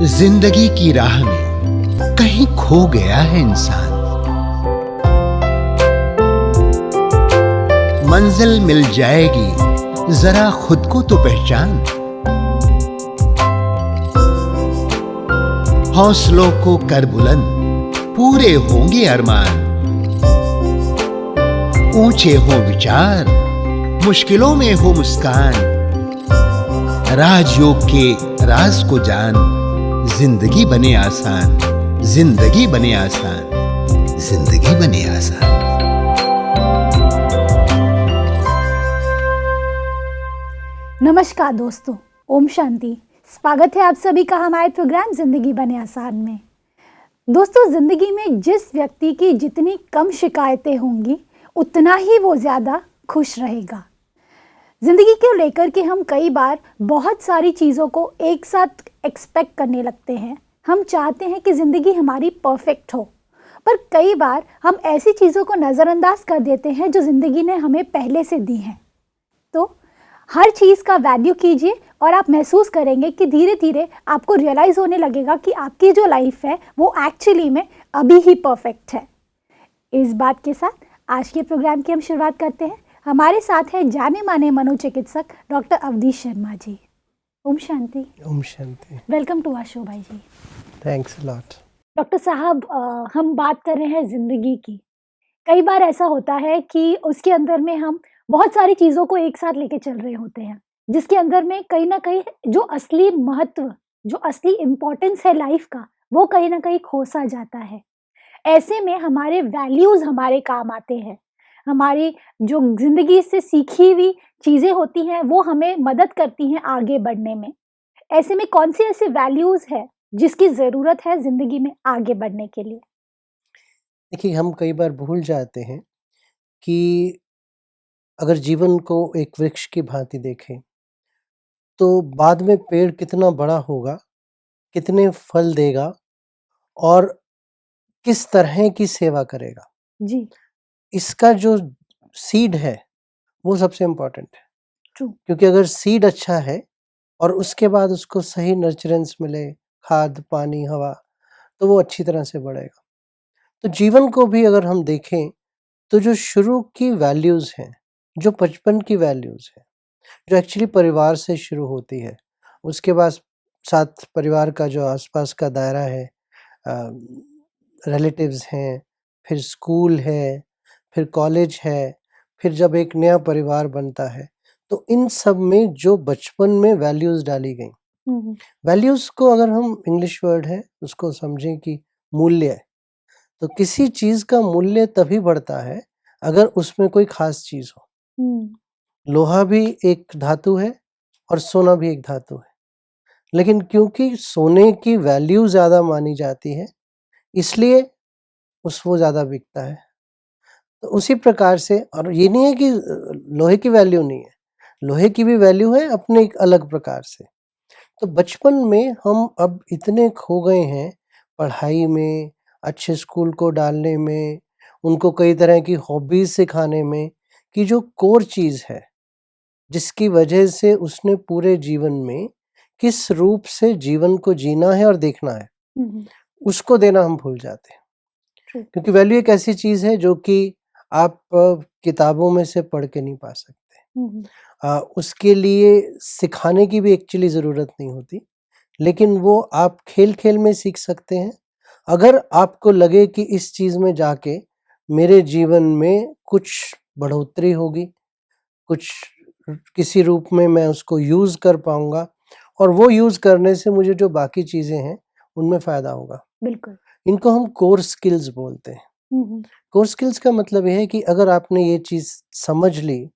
जिंदगी की राह में कहीं खो गया है इंसान। मंजिल मिल जाएगी, जरा खुद को तो पहचान। हौसलों को कर बुलंद, पूरे होंगे अरमान। ऊंचे हो विचार, मुश्किलों में हो मुस्कान। राजयोग के राज को जान, जिंदगी बने आसान, जिंदगी बने आसान, जिंदगी बने आसान। नमस्कार दोस्तों, ओम शांति। स्वागत है आप सभी का हमारे प्रोग्राम जिंदगी बने आसान में। दोस्तों, जिंदगी में जिस व्यक्ति की जितनी कम शिकायतें होंगी उतना ही वो ज़्यादा खुश रहेगा। ज़िंदगी को लेकर के हम कई बार बहुत सारी चीज़ों को एक साथ एक्सपेक्ट करने लगते हैं। हम चाहते हैं कि ज़िंदगी हमारी परफेक्ट हो, पर कई बार हम ऐसी चीज़ों को नज़रअंदाज कर देते हैं जो ज़िंदगी ने हमें पहले से दी हैं। तो हर चीज़ का वैल्यू कीजिए और आप महसूस करेंगे कि धीरे धीरे आपको रियलाइज़ होने लगेगा कि आपकी जो लाइफ है वो एक्चुअली में अभी ही परफेक्ट है। इस बात के साथ आज के प्रोग्राम की हम शुरुआत करते हैं। हमारे साथ है जाने माने मनोचिकित्सक डॉक्टर अवधीश शर्मा जी। ओम शांति। ओम शांति। वेलकम टू आवर शो भाई जी। Thanks a lot. डॉक्टर साहब, हम बात कर रहे हैं ज़िंदगी की। कई बार ऐसा होता है कि उसके अंदर में हम बहुत सारी चीज़ों को एक साथ लेके चल रहे होते हैं, जिसके अंदर में कहीं ना कहीं जो असली महत्व, जो असली इम्पोर्टेंस है लाइफ का, वो कहीं ना कहीं खो सा जाता है। ऐसे में हमारे वैल्यूज़ हमारे काम आते हैं। हमारी जो ज़िंदगी से सीखी हुई चीज़ें होती हैं वो हमें मदद करती हैं आगे बढ़ने में। ऐसे में कौन सी ऐसी वैल्यूज़ है जिसकी ज़रूरत है ज़िंदगी में आगे बढ़ने के लिए? देखिए, हम कई बार भूल जाते हैं कि अगर जीवन को एक वृक्ष की भांति देखें तो बाद में पेड़ कितना बड़ा होगा, कितने फल देगा और किस तरह की सेवा करेगा, जी, इसका जो सीड है वो सबसे इम्पोर्टेंट है। ट्रू। क्योंकि अगर सीड अच्छा है और उसके बाद उसको सही नर्चरेंस मिले, खाद, पानी, हवा, तो वो अच्छी तरह से बढ़ेगा। तो जीवन को भी अगर हम देखें तो जो शुरू की वैल्यूज़ हैं, जो बचपन की वैल्यूज़ हैं, जो एक्चुअली परिवार से शुरू होती है, उसके बाद साथ परिवार का जो आसपास का दायरा है, रिलेटिव्स हैं, फिर स्कूल है, फिर कॉलेज है, फिर जब एक नया परिवार बनता है, तो इन सब में जो बचपन में वैल्यूज़ डाली गई, वैल्यूज़ को अगर हम इंग्लिश वर्ड है उसको समझें कि मूल्य है, तो किसी चीज़ का मूल्य तभी बढ़ता है अगर उसमें कोई खास चीज़ हो। लोहा भी एक धातु है और सोना भी एक धातु है, लेकिन क्योंकि सोने की वैल्यू ज़्यादा मानी जाती है इसलिए वो ज़्यादा बिकता है। तो उसी प्रकार से, और ये नहीं है कि लोहे की वैल्यू नहीं है, लोहे की भी वैल्यू है अपने एक अलग प्रकार से। तो बचपन में हम अब इतने खो गए हैं पढ़ाई में, अच्छे स्कूल को डालने में, उनको कई तरह की हॉबीज़ सिखाने में, कि जो कोर चीज़ है जिसकी वजह से उसने पूरे जीवन में किस रूप से जीवन को जीना है और देखना है, उसको देना हम भूल जाते हैं। क्योंकि वैल्यू एक ऐसी चीज़ है जो कि आप किताबों में से पढ़ के नहीं पा सकते। उसके लिए सिखाने की भी एक्चुअली ज़रूरत नहीं होती, लेकिन वो आप खेल-खेल में सीख सकते हैं। अगर आपको लगे कि इस चीज़ में जाके मेरे जीवन में कुछ बढ़ोतरी होगी, कुछ किसी रूप में मैं उसको यूज़ कर पाऊँगा और वो यूज़ करने से मुझे जो बाकी चीज़ें हैं उनमें फ़ायदा होगा। बिल्कुल। इनको हम कोर स्किल्स बोलते हैं। कोर स्किल्स का मतलब ये है कि अगर आपने ये चीज़ समझ ली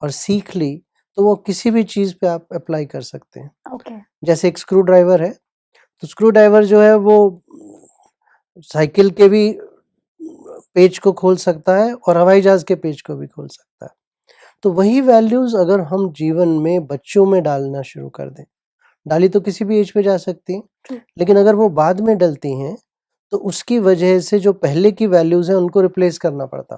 और सीख ली तो वो किसी भी चीज़ पे आप अप्लाई कर सकते हैं। ओके। जैसे एक स्क्रू ड्राइवर है, तो स्क्रू ड्राइवर जो है वो साइकिल के भी पेच को खोल सकता है और हवाई जहाज़ के पेच को भी खोल सकता है। तो वही वैल्यूज़ अगर हम जीवन में बच्चों में डालना शुरू कर दें, डाली तो किसी भी एज पे जा सकती हैं, लेकिन अगर वो बाद में डलती हैं तो उसकी वजह से जो पहले की वैल्यूज़ हैं उनको रिप्लेस करना पड़ता।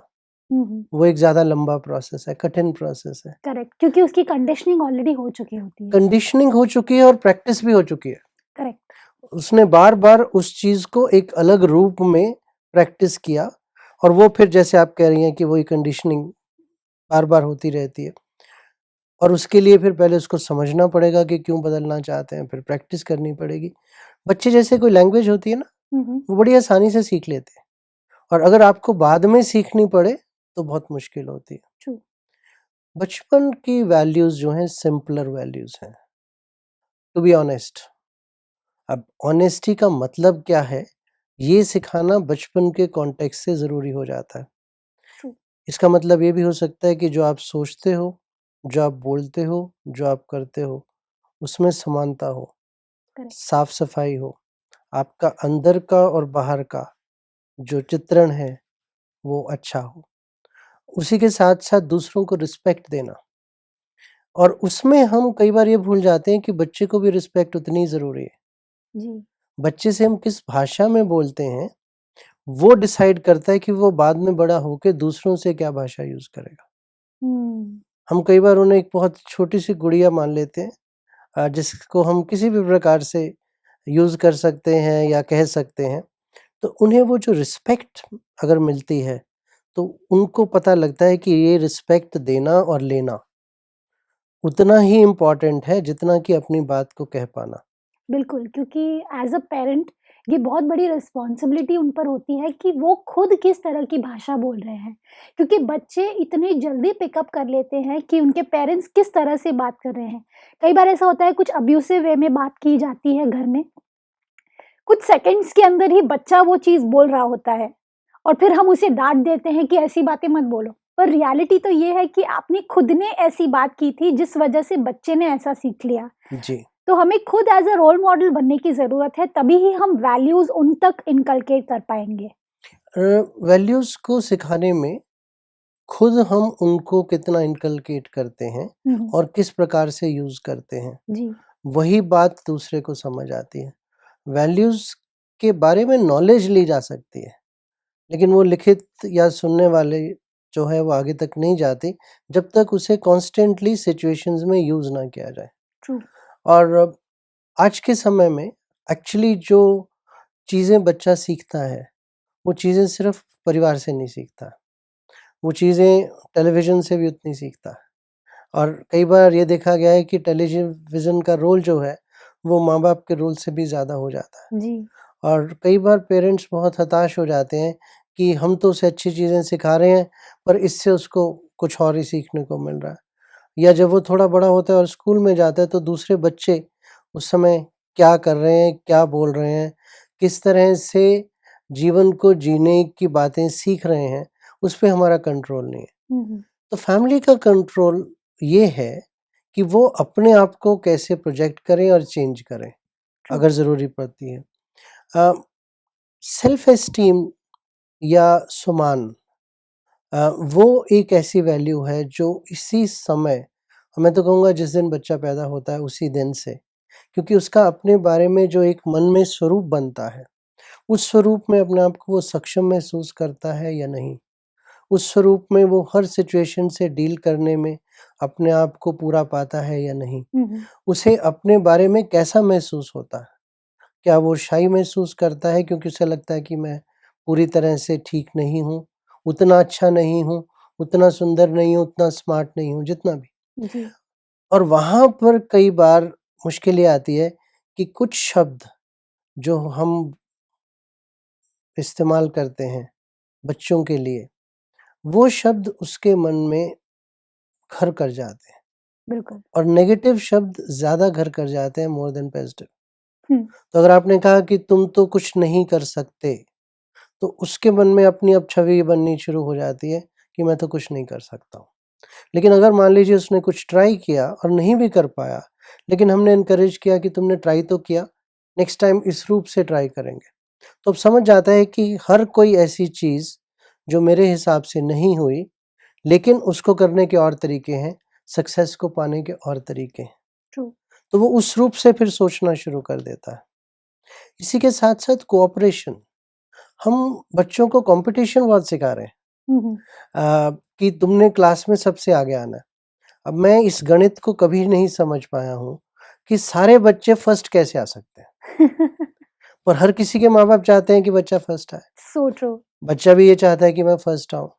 वो एक ज़्यादा लंबा प्रोसेस है, कठिन प्रोसेस है। करेक्ट, क्योंकि उसकी कंडीशनिंग ऑलरेडी हो चुकी होती है। कंडीशनिंग हो चुकी है और प्रैक्टिस भी हो चुकी है। करेक्ट। उसने बार-बार उस चीज़ को एक अलग रूप में प्रैक्टिस किया और वो फिर जैसे आप कह रही हैं कि वही कंडीशनिंग बार-बार होती रहती है और उसके लिए फिर पहले उसको समझना पड़ेगा कि क्यों बदलना चाहते हैं, फिर प्रैक्टिस करनी पड़ेगी। बच्चे जैसे कोई लैंग्वेज होती है ना, वो बड़ी आसानी से सीख लेते हैं और अगर आपको बाद में सीखनी पड़े तो बहुत मुश्किल होती है। ट्रू। बचपन की वैल्यूज़ जो हैं सिंपलर वैल्यूज़ हैं, टू बी ऑनेस्ट। अब ऑनेस्टी का मतलब क्या है, ये सिखाना बचपन के कॉन्टेक्स्ट से ज़रूरी हो जाता है। ट्रू। इसका मतलब ये भी हो सकता है कि जो आप सोचते हो, जो आप बोलते हो, जो आप करते हो, उसमें समानता हो, करेक्ट। साफ-सफाई हो, आपका अंदर का और बाहर का जो चित्रण है, वो अच्छा हो। उसी के साथ-साथ दूसरों को रिस्पेक्ट देना और उसमें हम कई बार ये भूल जाते हैं कि बच्चे को भी रिस्पेक्ट उतनी ज़रूरी है। जी। बच्चे से हम किस भाषा में बोलते हैं, वो डिसाइड करता है कि वो बाद में बड़ा होके दूसरों से क्या भाषा यूज़ करेगा। हम्म। हम कई बार उन्हें एक बहुत छोटी-सी गुड़िया मान लेते हैं जिसको हम किसी भी प्रकार से यूज़ कर सकते हैं या कह सकते हैं। तो उन्हें वो जो रिस्पेक्ट अगर मिलती है, तो उनको पता लगता है कि ये रिस्पेक्ट देना और लेना उतना ही इम्पोर्टेंट है जितना कि अपनी बात को कह पाना। बिल्कुल, क्योंकि एज़ अ पेरेंट ये बहुत बड़ी रिस्पॉन्सिबिलिटी उन पर होती है कि वो खुद किस तरह की भाषा बोल रहे हैं। क्योंकि बच्चे इतनी जल्दी पिकअप कर लेते हैं कि उनके पेरेंट्स किस तरह से बात कर रहे हैं। कई बार ऐसा होता है कुछ अब्यूसिव वे में बात की जाती है घर में, कुछ सेकंड्स के अंदर ही बच्चा वो चीज़ बोल रहा होता है और फिर हम उसे डाँट देते हैं कि ऐसी बातें मत बोलो। पर रियलिटी तो ये है कि आपने खुद ने ऐसी बात की थी जिस वजह से बच्चे ने ऐसा सीख लिया। जी। तो हमें खुद एज़ अ रोल मॉडल बनने की ज़रूरत है, तभी ही हम वैल्यूज़ उन तक इनकलकेट कर पाएँगे। वैल्यूज़ को सिखाने में खुद हम उनको कितना इनकलकेट करते हैं हुँ, हुँ। और किस प्रकार से यूज़ करते हैं, जी। वही बात दूसरे को समझ आती है। वैल्यूज़ के बारे में नॉलेज ली जा सकती है, लेकिन वो लिखित या सुनने वाले जो है वो आगे तक नहीं जाती, जब तक उसे कॉन्स्टेंटली सिचुएशंस में यूज़ ना किया जाए। ट्रू। और आज के समय में एक्चुअली जो चीज़ें बच्चा सीखता है, वो चीज़ें सिर्फ़ परिवार से नहीं सीखता, वो चीज़ें टेलीविज़न से भी उतनी सीखता है। और कई बार ये देखा गया है कि टेलीविज़न का रोल जो है, वो माँ-बाप के रोल से भी ज़्यादा हो जाता है। जी। और कई बार पेरेंट्स बहुत हताश हो जाते हैं कि हम तो उसे अच्छी चीज़ें सिखा रहे हैं, पर इससे उसको कुछ और ही सीखने को मिल रहा है। या जब वो थोड़ा बड़ा होता है और स्कूल में जाता है, तो दूसरे बच्चे उस समय क्या कर रहे हैं, क्या बोल रहे हैं, किस तरह से जीवन को जीने की बातें सीख रहे हैं, उस पे हमारा कंट्रोल नहीं है। हुँ, हुँ। तो फैमिली का कंट्रोल ये है कि वो अपने आप को कैसे प्रोजेक्ट करें और चेंज करें, ट्रू। अगर ज़रूरी पड़ती है। अ, सेल्फ एस्टीम या सुमान वो एक ऐसी वैल्यू है जो इसी समय, मैं तो कहूँगा जिस दिन बच्चा पैदा होता है उसी दिन से, क्योंकि उसका अपने बारे में जो एक मन में स्वरूप बनता है, उस स्वरूप में अपने आप को वो सक्षम महसूस करता है या नहीं? उस स्वरूप में वो हर सिचुएशन से डील करने में अपने आप को पूरा पाता है या नहीं? हुँ, हुँ। उसे अपने बारे में कैसा महसूस होता है? क्या वो शाई महसूस करता है क्योंकि उसे लगता है कि मैं पूरी तरह से ठीक नहीं हूँ, उतना अच्छा नहीं हूँ, उतना सुंदर नहीं हूँ, उतना स्मार्ट नहीं हूँ, जितना भी। जी। और वहाँ पर कई बार मुश्किल ये आती है कि कुछ शब्द जो हम इस्तेमाल करते हैं बच्चों के लिए, वो शब्द उसके मन में घर कर जाते हैं बिल्कुल। और नेगेटिव शब्द ज़्यादा घर कर जाते हैं मोर देन पॉजिटिव। हुँ। तो अगर आपने कहा कि तुम तो कुछ नहीं कर सकते, तो उसके मन में अपनी अब छवि बननी शुरू हो जाती है कि मैं तो कुछ नहीं कर सकता हूँ। लेकिन अगर मान लीजिए उसने कुछ ट्राई किया और नहीं भी कर पाया, लेकिन हमने एनकरेज किया कि तुमने ट्राई तो किया, नेक्स्ट टाइम इस रूप से ट्राई करेंगे। तो अब समझ जाता है कि हर कोई ऐसी चीज़ जो मेरे हिसाब से नहीं हुई, लेकिन उसको करने के और तरीके हैं, सक्सेस को पाने के और तरीके हैं। ट्रू। तो वो उस रूप से फिर सोचना शुरू कर देता है। इसी के साथ-साथ कोऑपरेशन, हम बच्चों को कॉम्पिटिशन बहुत सिखा रहे हैं हुँ, हुँ। कि तुमने क्लास में सबसे आगे आना है। अब मैं इस गणित को कभी नहीं समझ पाया हूँ कि सारे बच्चे फर्स्ट कैसे आ सकते हैं? पर हर किसी के माँ-बाप चाहते हैं कि बच्चा फर्स्ट आए। So true. बच्चा भी ये चाहता है कि मैं फर्स्ट आऊँ,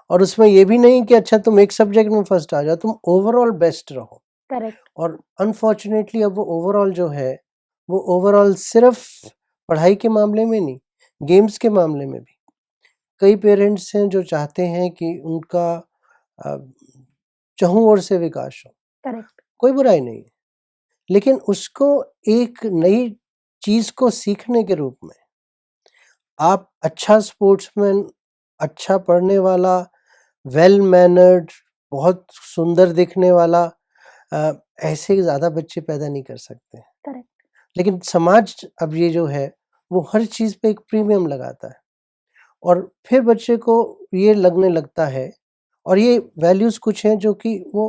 और उसमें ये भी नहीं कि अच्छा तुम एक सब्जेक्ट में फर्स्ट आ जाओ, तुम ओवरऑल बेस्ट रहो। करेक्ट। और अनफॉर्चुनेटली अब वो ओवरऑल जो है, वो ओवरऑल सिर्फ पढ़ाई के मामले में नहीं, गेम्स के मामले में भी कई पेरेंट्स हैं जो चाहते हैं कि उनका अ, चहुँ ओर से विकास हो। करेक्ट। कोई बुराई नहीं है, लेकिन उसको एक नई चीज़ को सीखने के रूप में आप अच्छा स्पोर्ट्समैन, अच्छा पढ़ने वाला, वेल मैनर्ड, बहुत सुंदर दिखने वाला ऐसे ज़्यादा बच्चे पैदा नहीं कर सकते। करेक्ट। लेकिन समाज अब ये जो है, वो हर चीज़ पे एक प्रीमियम लगाता है, और फिर बच्चे को ये लगने लगता है, और ये वैल्यूज़ कुछ हैं जो कि वो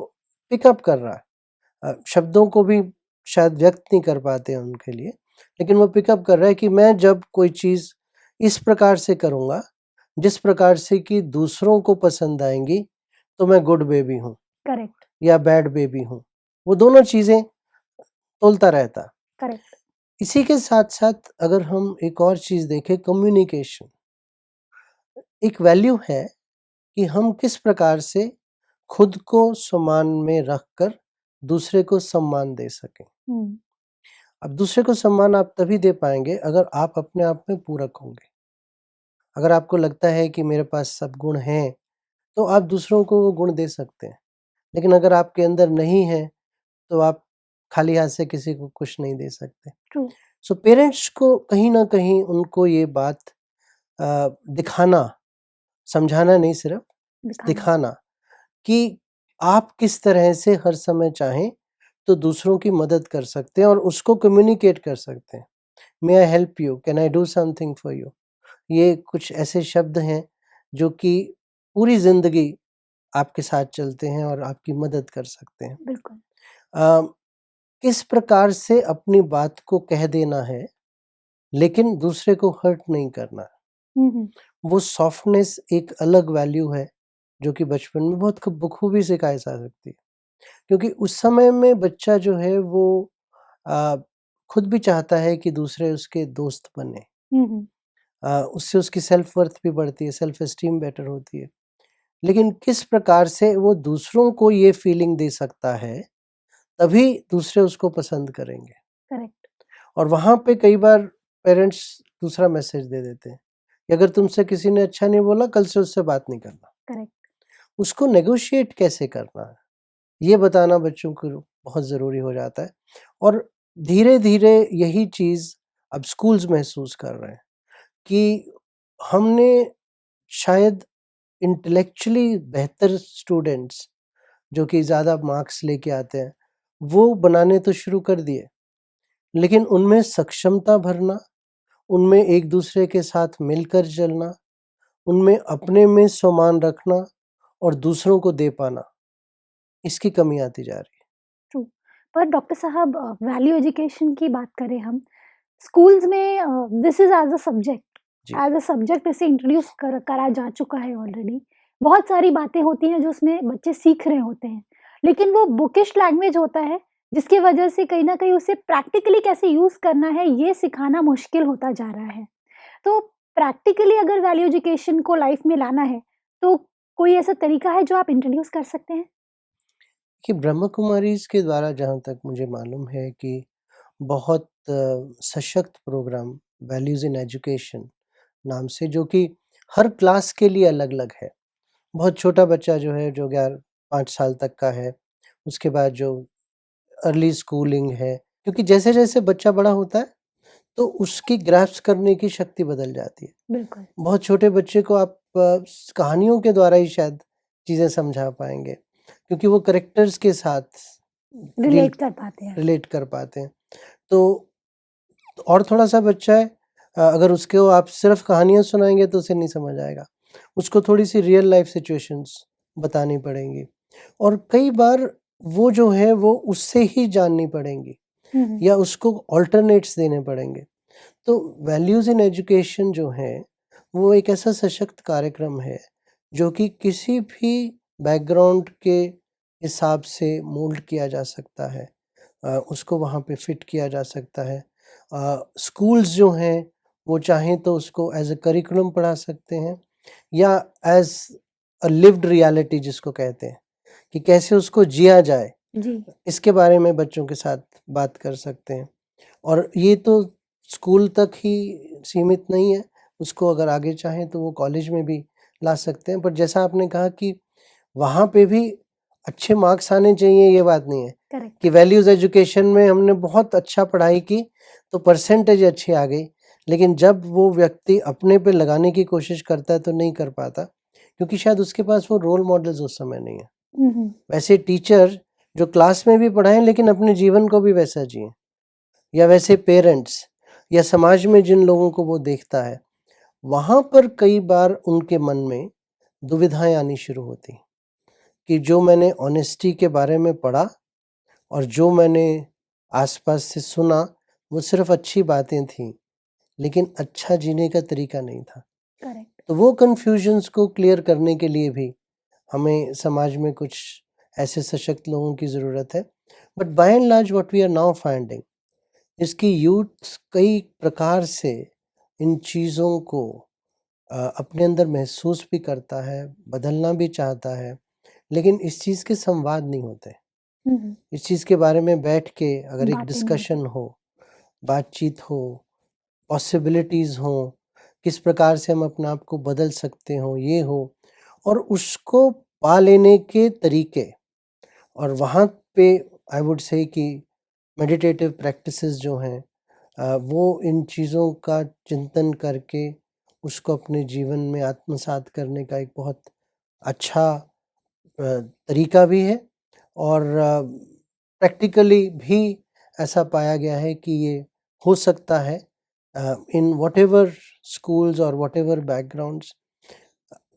पिकअप कर रहा है। शब्दों को भी शायद व्यक्त नहीं कर पाते हैं उनके लिए, लेकिन वो पिकअप कर रहा है कि मैं जब कोई चीज़ इस प्रकार से करूँगा, जिस प्रकार से कि दूसरों को पसंद आएँगी, तो मैं गुड बेबी हूँ करेक्ट। या बैड बेबी हूँ। वो दोनों चीज़ें तोलता रहता। करेक्ट। इसी के साथ-साथ अगर हम एक और चीज़ देखें, कम्युनिकेशन एक वैल्यू है कि हम किस प्रकार से खुद को सम्मान में रखकर दूसरे को सम्मान दे सकें। अब दूसरे को सम्मान आप तभी दे पाएँगे अगर आप अपने आप में पूरक होंगे। अगर आपको लगता है कि मेरे पास सब गुण हैं, तो आप दूसरों को वो गुण दे सकते हैं। लेकिन अगर आपके अंदर नहीं है, तो आप खाली हाथ से किसी को कुछ नहीं दे सकते। ट्रू। सो पेरेंट्स को कहीं न कहीं उनको ये बात दिखाना, समझाना नहीं, सिर्फ़ दिखाना कि आप किस तरह से हर समय चाहें तो दूसरों की मदद कर सकते हैं और उसको कम्युनिकेट कर सकते हैं। May I help you? Can I do something for you? ये कुछ ऐसे शब्द हैं जो कि पूरी ज़िंदगी आपके साथ चलते हैं और आपकी मदद कर सकते हैं। बिल्कुल। अ, किस प्रकार से अपनी बात को कह देना है, लेकिन दूसरे को हर्ट नहीं करना। वो सॉफ्टनेस एक अलग वैल्यू है, जो कि बचपन में बहुत बखूबी सिखाई जा सकती है। क्योंकि उस समय में बच्चा जो है वो अ, खुद भी चाहता है कि दूसरे उसके दोस्त बने। उससे उसकी सेल्फ वर्थ भी बढ़ती है, सेल्फ एस्टीम बेटर होती है। लेकिन किस प्रकार से वो दूसरों को ये फीलिंग दे सकता है, तभी दूसरे उसको पसंद करेंगे। करेक्ट। और वहाँ पे कई बार पेरेंट्स दूसरा मैसेज दे देते हैं कि अगर तुमसे किसी ने अच्छा नहीं बोला, कल से उससे बात नहीं करना। करेक्ट। उसको नेगोशिएट कैसे करना है, ये बताना बच्चों को बहुत ज़रूरी हो जाता है। और धीरे-धीरे यही चीज़ अब स्कूल्स महसूस कर रहे हैं कि हमने शायद इंटेलेक्चुअली बेहतर स्टूडेंट्स, जो कि ज़्यादा मार्क्स लेके आते हैं, वो बनाने तो शुरू कर दिए, लेकिन उनमें सक्षमता भरना, उनमें एक दूसरे के साथ मिलकर चलना, उनमें अपने में सम्मान रखना और दूसरों को दे पाना, इसकी कमी आती जा रही है। ट्रू। पर डॉक्टर साहब, वैल्यू एजुकेशन की बात करें हम, स्कूल्स में this is G. As a subject इसे इंट्रोड्यूस करा जा चुका है ऑलरेडी। बहुत सारी बातें होती हैं जो उसमें बच्चे सीख रहे होते हैं। लेकिन वो बुकिश लैंग्वेज होता है, जिसकी वजह से कहीं न कहीं उसे प्रैक्टिकली कैसे यूज़ करना है, ये सिखाना मुश्किल होता जा रहा है। तो प्रैक्टिकली अगर वैल्यू एजुकेशन को लाइफ में लाना है, तो कोई ऐसा तरीका है जो आप इंट्रोड्यूस कर सकते हैं? कि ब्रह्मा कुमारीज़ के द्वारा जहाँ तक मुझे मालूम है कि बहुत सशक्त प्रोग्राम वैल्यूज़ इन एजुकेशन नाम से, जो कि हर क्लास के लिए अलग-अलग है। बहुत छोटा बच्चा जो है, जो 5 साल तक का है, उसके बाद जो अर्ली स्कूलिंग है, क्योंकि जैसे-जैसे बच्चा बड़ा होता है, तो उसकी ग्रैस्प करने की शक्ति बदल जाती है। बिल्कुल। बहुत छोटे बच्चे को आप कहानियों के द्वारा ही शायद चीज़ें समझा पाएँगे, क्योंकि वो कैरेक्टर्स के साथ डील रिलेट कर पाते हैं। रिलेट कर पाते हैं। तो और थोड़ा-सा बच्चा है, अगर उसको आप सिर्फ़ कहानियाँ सुनाएँगे तो उसे नहीं समझ आएगा। उसको थोड़ी-सी रियल लाइफ़ सिचुएशंस बतानी पड़ेंगी, और कई बार वो जो है वो उससे ही जाननी पड़ेंगी, या उसको अल्टरनेट्स देने पड़ेंगे। तो वैल्यूज़ इन एजुकेशन जो है, वो एक ऐसा सशक्त कार्यक्रम है, जो कि किसी भी बैकग्राउंड के हिसाब से मोल्ड किया जा सकता है। उसको वहाँ पे फिट किया जा सकता है। स्कूल्स जो हैं वो चाहें तो उसको एज अ करिकुलम पढ़ा सकते हैं या एज अ लिव्ड रियलिटी जिसको कहते हैं कि कैसे उसको जिया जाए, जी। इसके बारे में बच्चों के साथ बात कर सकते हैं। और ये तो स्कूल तक ही सीमित नहीं है, उसको अगर आगे चाहें तो वो कॉलेज में भी ला सकते हैं। पर जैसा आपने कहा कि वहाँ पे भी अच्छे मार्क्स आने चाहिए, ये बात नहीं है करेक्ट। कि वैल्यूज़ एजुकेशन में हमने बहुत अच्छा पढ़ाई की तो परसेंटेज अच्छी आ गई, लेकिन जब वो व्यक्ति अपने पे लगाने की कोशिश करता है तो नहीं कर पाता, क्योंकि शायद उसके पास वो रोल मॉडल्स उस समय नहीं है। वैसे टीचर जो क्लास में भी पढ़ाएं लेकिन अपने जीवन को भी वैसा जिएं, या वैसे पेरेंट्स या समाज में जिन लोगों को वो देखता है, वहाँ पर कई बार उनके मन में दुविधाएं आनी शुरू होती कि जो मैंने ऑनेस्टी के बारे में पढ़ा और जो मैंने आसपास से सुना वो सिर्फ अच्छी बातें थीं, लेकिन अच्छा जीने का तरीका नहीं था। करेक्ट। तो वो कन्फ्यूजन्स को क्लियर करने के लिए भी हमें समाज में कुछ ऐसे सशक्त लोगों की ज़रूरत है। But by and large what we are now finding इसकी यूथ कई प्रकार से इन चीज़ों को अपने अंदर महसूस भी करता है, बदलना भी चाहता है, लेकिन इस चीज़ के संवाद नहीं होते। इस चीज़ के बारे में बैठ के अगर एक बातें नहीं डिस्कशन हो, बातचीत हो, पॉसिबिलिटीज़ हों, किस प्रकार से हम अपने आप को बदल सकते हों, ये हो, और उसको पा लेने के तरीके। और वहाँ पे आई वुड से कि मेडिटेटिव प्रैक्टिसेस जो हैं वो इन चीज़ों का चिंतन करके उसको अपने जीवन में आत्मसात करने का एक बहुत अच्छा तरीका भी है। और प्रैक्टिकली भी ऐसा पाया गया है कि ये हो सकता है इन व्हाटएवर स्कूल्स और व्हाटएवर बैकग्राउंड्स।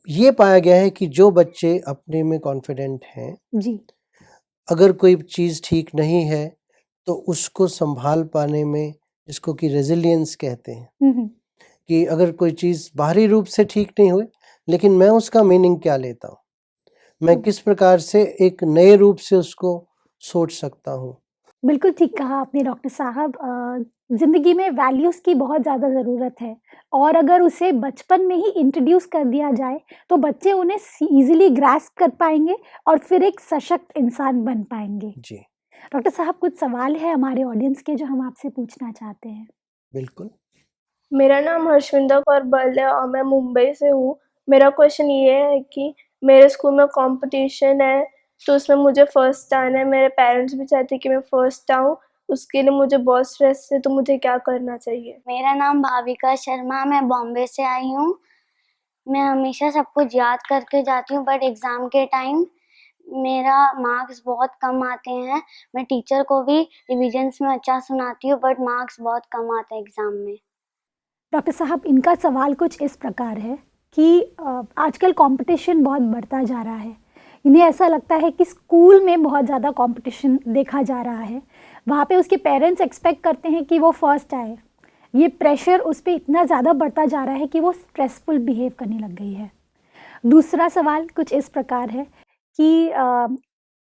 ये पाया गया है कि जो बच्चे अपने में कॉन्फिडेंट हैं, जी। अगर कोई चीज़ ठीक नहीं है तो उसको संभाल पाने में, जिसको कि रेजिलियंस कहते हैं, कि अगर कोई चीज़ बाहरी रूप से ठीक नहीं हुई, लेकिन मैं उसका मीनिंग क्या लेता हूँ, मैं किस प्रकार से एक नए रूप से उसको सोच सकता हूँ। बिल्कुल ठीक कहा आपने डॉक्टर साहब। ज़िंदगी में वैल्यूज़ की बहुत ज़्यादा ज़रूरत है और अगर उसे बचपन में ही इंट्रोड्यूस कर दिया जाए तो बच्चे उन्हें ईज़िली ग्रास्प कर पाएँगे और फिर एक सशक्त इंसान बन पाएँगे। जी, डॉक्टर साहब, कुछ सवाल है हमारे ऑडियंस के जो हम आपसे पूछना चाहते हैं। बिल्कुल। मेरा नाम हर्षविंदर कौर बल है और मैं मुंबई से हूँ। मेरा क्वेश्चन ये है कि मेरे स्कूल में कॉम्पिटिशन है, तो उसमें मुझे फर्स्ट आना है। मेरे पेरेंट्स भी चाहते हैं कि मैं फर्स्ट आऊँ, उसके लिए मुझे बहुत स्ट्रेस है, तो मुझे क्या करना चाहिए? मेरा नाम भाविका शर्मा, मैं बॉम्बे से आई हूँ। मैं हमेशा सब कुछ याद करके जाती हूँ बट एग्ज़ाम के टाइम मेरा मार्क्स बहुत कम आते हैं। मैं टीचर को भी रिविजन्स में अच्छा सुनाती हूँ बट मार्क्स बहुत कम आते हैं एग्ज़ाम में। डॉक्टर साहब, इनका सवाल कुछ इस प्रकार है कि आजकल कंपटीशन बहुत बढ़ता जा रहा है। इन्हें ऐसा लगता है कि स्कूल में बहुत ज़्यादा कंपटीशन देखा जा रहा है। वहाँ पे उसके पेरेंट्स एक्सपेक्ट करते हैं कि वो फर्स्ट आए। ये प्रेशर उस पे इतना ज़्यादा बढ़ता जा रहा है कि वो स्ट्रेसफुल बिहेव करने लग गई है। दूसरा सवाल कुछ इस प्रकार है कि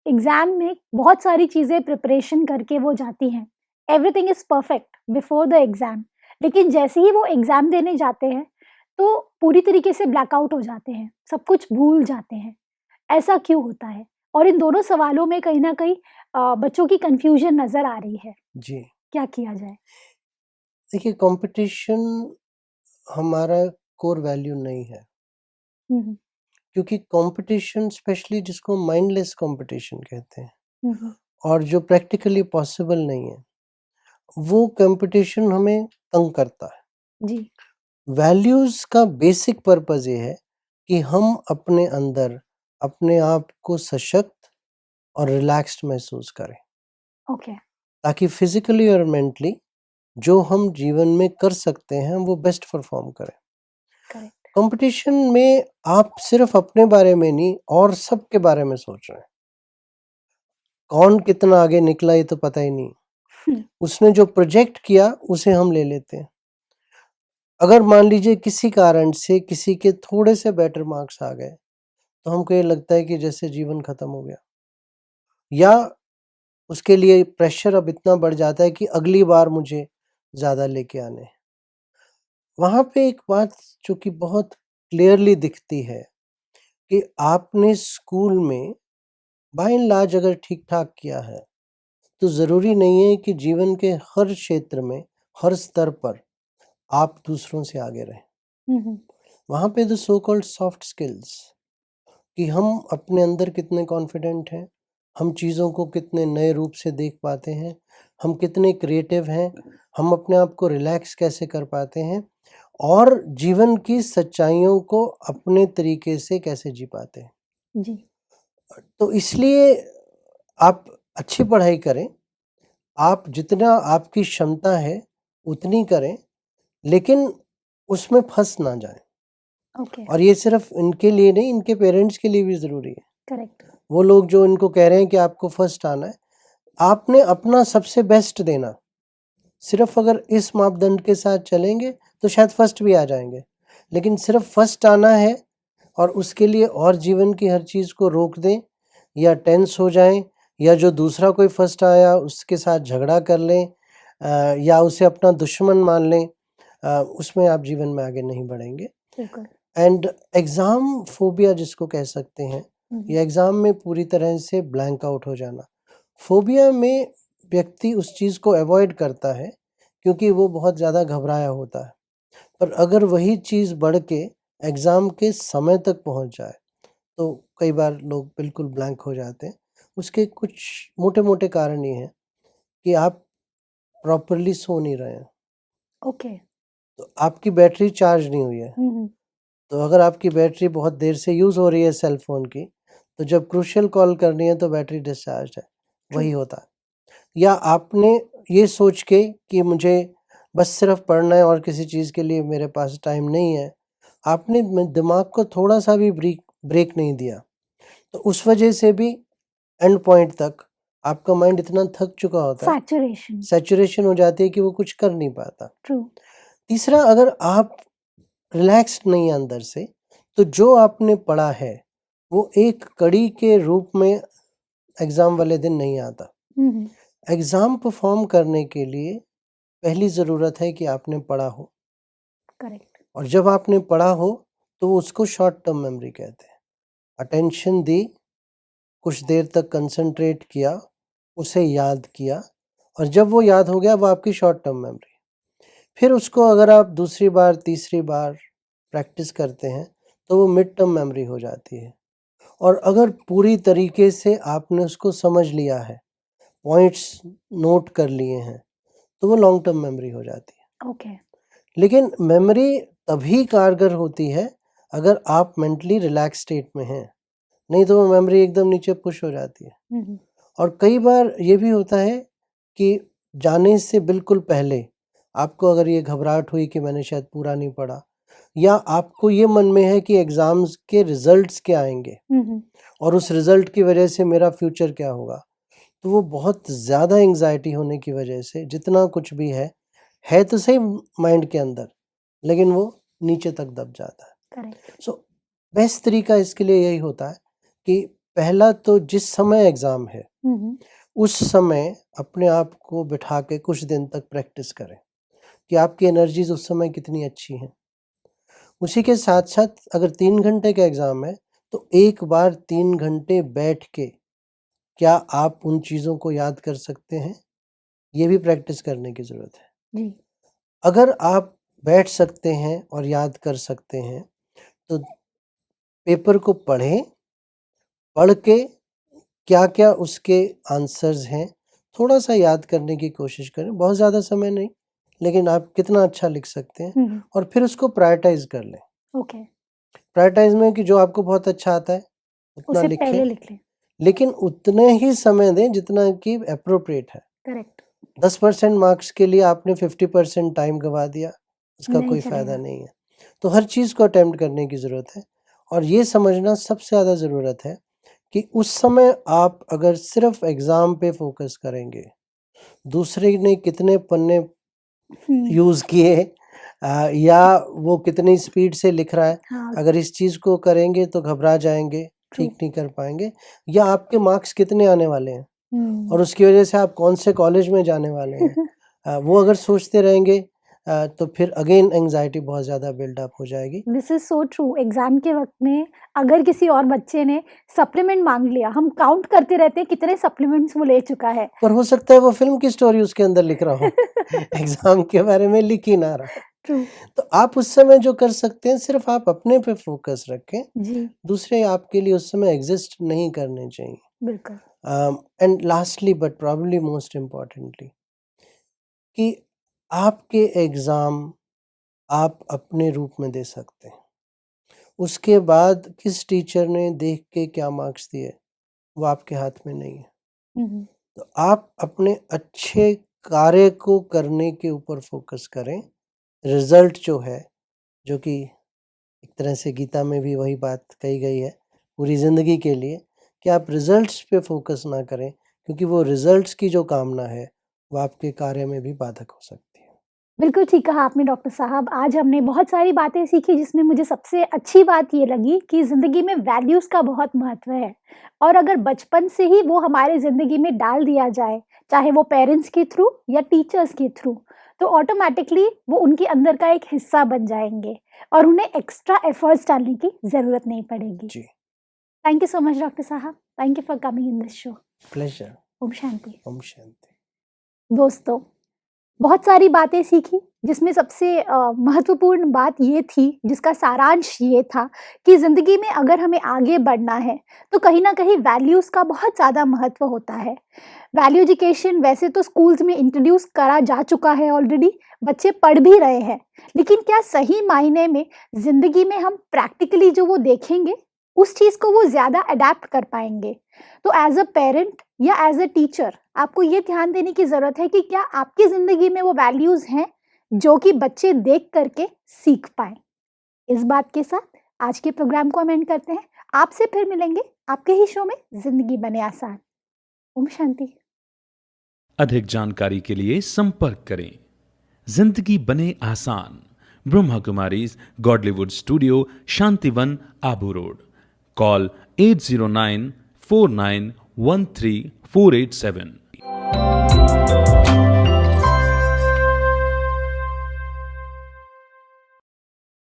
एग्ज़ाम में बहुत सारी चीज़ें प्रिपरेशन करके वो जाती हैं। Everything is perfect before the exam, लेकिन जैसे ही वो एग्ज़ाम देने जाते हैं, तो पूरी तरीके से ब्लैकआउट हो जाते हैं, सब कुछ भूल जाते हैं। ऐसा क्यों होता है? और इन दोनों सवालों में कहीं न कहीं बच्चों की कन्फ्यूज़न नज़र आ रही है। जी, क्या किया जाए? देखिए कॉम्पिटिशन हमारा कोर वैल्यू नहीं है, हुँ, हुँ। क्योंकि कॉम्पिटिशन स्पेशली जिसको माइंडलेस कॉम्पिटिशन कहते हैं हुँ, हुँ। और जो प्रैक्टिकली पॉसिबल नहीं है, वो कॉम्पिटिशन हमें तंग करता है। जी। वैल्यूज़ का बेसिक पर्पस ये है कि हम अपने अंदर अपने आप को सशक्त और रिलैक्स्ड महसूस करें, ओके। ताकि फिजिकली और मेंटली जो हम जीवन में कर सकते हैं वो बेस्ट परफॉर्म करें। करेक्ट। कंपटीशन में आप सिर्फ अपने बारे में नहीं और सबके बारे में सोच रहे हैं। कौन कितना आगे निकला ये तो पता ही नहीं। हुँ। उसने जो प्रोजेक्ट किया उसे हम ले लेते हैं। अगर मान लीजिए किसी कारण से किसी के थोड़े से बेटर मार्क्स आ गए, तो हमको ये लगता है कि जैसे जीवन खत्म हो गया, या उसके लिए प्रेशर अब इतना बढ़ जाता है कि अगली बार मुझे ज़्यादा लेके आने हैं। वहाँ पे एक बात जो कि बहुत क्लियरली दिखती है कि आपने स्कूल में बाय एंड लार्ज अगर ठीक-ठाक किया है, तो ज़रूरी नहीं है कि जीवन के हर क्षेत्र में, हर स्तर पर आप दूसरों से आगे रहें। वहाँ पे the so called soft skills कि हम अपने अंदर कितने कॉन्फिडेंट हैं, हम चीज़ों को कितने नए रूप से देख पाते हैं, हम कितने क्रिएटिव हैं, हम अपने आप को रिलैक्स कैसे कर पाते हैं और जीवन की सच्चाइयों को अपने तरीके से कैसे जी पाते हैं। जी। तो इसलिए आप अच्छी पढ़ाई करें, आप जितना आपकी क्षमता है उतनी करें, लेकिन उसमें फँस ना जाएँ। ओके। और ये सिर्फ़ इनके लिए नहीं, इनके पेरेंट्स के लिए भी ज़रूरी है। करेक्ट। वो लोग जो इनको कह रहे हैं कि आपको फर्स्ट आना है, आपने अपना सबसे बेस्ट देना। सिर्फ़ अगर इस मापदंड के साथ चलेंगे तो शायद फर्स्ट भी आ जाएँगे। लेकिन सिर्फ़ फर्स्ट आना है और उसके लिए और जीवन की हर चीज़ को रोक दें या टेंस हो जाएँ या जो दूसरा कोई फर्स्ट आया उसके साथ झगड़ा कर लें या उसे अपना दुश्मन मान लें, उसमें आप जीवन में आगे नहीं बढ़ेंगे। बिल्कुल। एंड एग्ज़ाम फ़ोबिया जिसको कह सकते हैं, या एग्ज़ाम में पूरी तरह से ब्लैंक आउट हो जाना। फ़ोबिया में व्यक्ति उस चीज़ को अवॉइड करता है क्योंकि वो बहुत ज़्यादा घबराया होता है। पर अगर वही चीज़ बढ़ के एग्ज़ाम के समय तक पहुँच जाए, तो कई बार लोग बिल्कुल ब्लैंक हो जाते हैं। उसके कुछ मोटे-मोटे कारण ये हैं कि आप प्रॉपर्ली सो नहीं रहे हैं, ओके। तो आपकी बैटरी चार्ज नहीं हुई है। तो अगर आपकी बैटरी बहुत देर से यूज़ हो रही है सेल फ़ोन की, तो जब क्रूशियल कॉल करनी है तो बैटरी डिस्चार्ज है, वही होता है। या आपने ये सोच के कि मुझे बस सिर्फ़ पढ़ना है और किसी चीज़ के लिए मेरे पास टाइम नहीं है, आपने दिमाग को थोड़ा-सा भी ब्रेक नहीं दिया, तो उस वजह से भी एंड पॉइंट तक आपका माइंड इतना थक चुका होता है, सैचुरेशन। सैचुरेशन हो जाती है कि वो कुछ कर नहीं पाता। ट्रू। तीसरा, अगर आप रिलैक्स्ड नहीं है अंदर से, तो जो आपने पढ़ा है, वो एक कड़ी के रूप में एग्ज़ाम वाले दिन नहीं आता। एग्ज़ाम परफ़ॉर्म करने के लिए पहली ज़रूरत है कि आपने पढ़ा हो, करेक्ट। और जब आपने पढ़ा हो, तो उसको शॉर्ट टर्म मेमोरी कहते हैं। अटेंशन दी, कुछ देर तक कंसंट्रेट किया, उसे याद किया, और जब वो याद हो गया, वो आपकी शॉर्ट टर्म मेमोरी। फिर उसको अगर आप दूसरी बार, तीसरी बार प्रैक्टिस करते हैं, तो वो मिड टर्म मेमोरी हो जाती है। और अगर पूरी तरीके से आपने उसको समझ लिया है, पॉइंट्स नोट कर लिए हैं, तो वो लॉन्ग टर्म मेमोरी हो जाती है। ओके। लेकिन मेमोरी तभी कारगर होती है अगर आप मेंटली रिलैक्स स्टेट में हैं, नहीं तो वो मेमोरी एकदम नीचे पुश हो जाती है। और कई बार ये भी होता है कि जाने से बिल्कुल पहले आपको अगर ये घबराहट हुई कि मैंने शायद पूरा नहीं पढ़ा, या आपको ये मन में है कि एग्ज़ाम्स के रिज़ल्ट्स क्या आएँगे और उस रिज़ल्ट की वजह से मेरा फ्यूचर क्या होगा, तो वो बहुत ज़्यादा एंग्ज़ायटी होने की वजह से जितना कुछ भी है तो सही माइंड के अंदर, लेकिन वो नीचे तक दब जाता है। करेक्ट। सो बेस्ट तरीका इसके लिए यही होता है कि पहला तो जिस समय एग्ज़ाम है, उस समय अपने आप को बिठा के कुछ दिन तक प्रैक्टिस करें कि आपकी एनर्जीज़ उस समय कितनी अच्छी हैं। उसी के साथ-साथ अगर 3 घंटे का एग्ज़ाम है, तो एक बार 3 घंटे बैठ के क्या आप उन चीज़ों को याद कर सकते हैं? ये भी प्रैक्टिस करने की ज़रूरत है। जी। अगर आप बैठ सकते हैं और याद कर सकते हैं, तो पेपर को पढ़ें, पढ़ के क्या-क्या उसके आंसर्स हैं, थोड़ा-सा याद करने की कोशिश करें, बहुत ज़्यादा समय नहीं, लेकिन आप कितना अच्छा लिख सकते हैं, और फिर उसको प्रायोरिटाइज़ कर लें। ओके। प्रायोरिटाइज़ में कि जो आपको बहुत अच्छा आता है, उतना उसे लिखें, पहले लिख लें। लेकिन उतने ही समय दें जितना कि एप्रोप्रिएट है। करेक्ट। 10% मार्क्स के लिए आपने 50% टाइम गँवा दिया, उसका नहीं कोई फ़ायदा चलेगा। नहीं है। तो हर चीज़ को अटेम्प्ट करने की ज़रूरत है, और ये समझना सबसे ज़्यादा ज़रूरत है कि उस समय आप अगर सिर्फ़ एग्ज़ाम पे फ़ोकस करेंगे, दूसरे ने कितने पन्ने यूज़ किए या वो कितनी स्पीड से लिख रहा है, हाँ। अगर इस चीज़ को करेंगे तो घबरा जाएँगे, ठीक नहीं कर पाएँगे, या आपके मार्क्स कितने आने वाले हैं और उसकी वजह से आप कौन से कॉलेज में जाने वाले हैं, वो अगर सोचते रहेंगे तो फिर अगेन एंजाइटी बहुत ज़्यादा बिल्डअप हो जाएगी। This is so true. Exam के वक्त में अगर किसी और बच्चे ने सप्लीमेंट मांग लिया, हम काउंट करते रहते हैं कितने सप्लीमेंट्स वो ले चुका है। पर हो सकता है वो फिल्म की स्टोरी उसके अंदर लिख रहा हो, एग्जाम के बारे में लिख ही ना रहा। ट्रू तो आप उस समय जो कर सकते हैं सिर्फ आप अपने पे फोकस रखें, जी, दूसरे आपके लिए उस समय एग्जिस्ट नहीं करने चाहिए। बिल्कुल। And lastly but probably most importantly, कि आपके एग्ज़ाम आप अपने रूप में दे सकते हैं। उसके बाद किस टीचर ने देख के क्या मार्क्स दिए, वो आपके हाथ में नहीं है। हम्म, तो आप अपने अच्छे कार्य को करने के ऊपर फोकस करें। रिज़ल्ट जो है, जो कि एक तरह से गीता में भी वही बात कही गई है पूरी ज़िंदगी के लिए, कि आप रिज़ल्ट्स पे फोकस ना करें, क्योंकि वो रिज़ल्ट्स की जो कामना है, वो आपके कार्य में भी बाधक हो सकती है। बिल्कुल ठीक कहा आपने डॉक्टर साहब। आज हमने बहुत सारी बातें सीखी, जिसमें मुझे सबसे अच्छी बात ये लगी कि ज़िंदगी में वैल्यूज़ का बहुत महत्व है, और अगर बचपन से ही वो हमारे ज़िंदगी में डाल दिया जाए, चाहे वो पेरेंट्स के थ्रू या टीचर्स के थ्रू, तो ऑटोमेटिकली वो उनके अंदर का एक हिस्सा बन जाएंगे और उन्हें एक्स्ट्रा एफर्ट्स डालने की ज़रूरत नहीं पड़ेगी। जी, thank you so much doctor साहब। Thank you for coming in this show. Pleasure. ओम शांति। ओम शांति। दोस्तों, बहुत सारी बातें सीखी, जिसमें सबसे महत्वपूर्ण बात ये थी, जिसका सारांश ये था कि ज़िंदगी में अगर हमें आगे बढ़ना है, तो कहीं न कहीं वैल्यूज़ का बहुत ज़्यादा महत्व होता है। वैल्यू एजुकेशन वैसे तो स्कूल्स में इंट्रोड्यूस करा जा चुका है ऑलरेडी, बच्चे पढ़ भी रहे हैं, लेकिन क्या सही मायने में ज़िंदगी में हम प्रैक्टिकली जो वो देखेंगे, उस चीज़ को वो ज़्यादा अडैप्ट कर पाएँगे? तो एज़ अ पेरेंट या एज़ अ टीचर आपको ये ध्यान देने की ज़रूरत है कि क्या आपकी ज़िंदगी में वो वैल्यूज़ हैं, जो कि बच्चे देख करके सीख पाएँ। इस बात के साथ आज के प्रोग्राम को हम एंड करते हैं। आपसे फिर मिलेंगे आपके ही शो में ज़िंदगी बने आसान। ओम शांति। अधिक जानकारी के लिए संपर्क करें। जिंदगी बने आसान, Brahma Kumaris Godlywood studio, Shantivan, Abu road. Call 80949134887।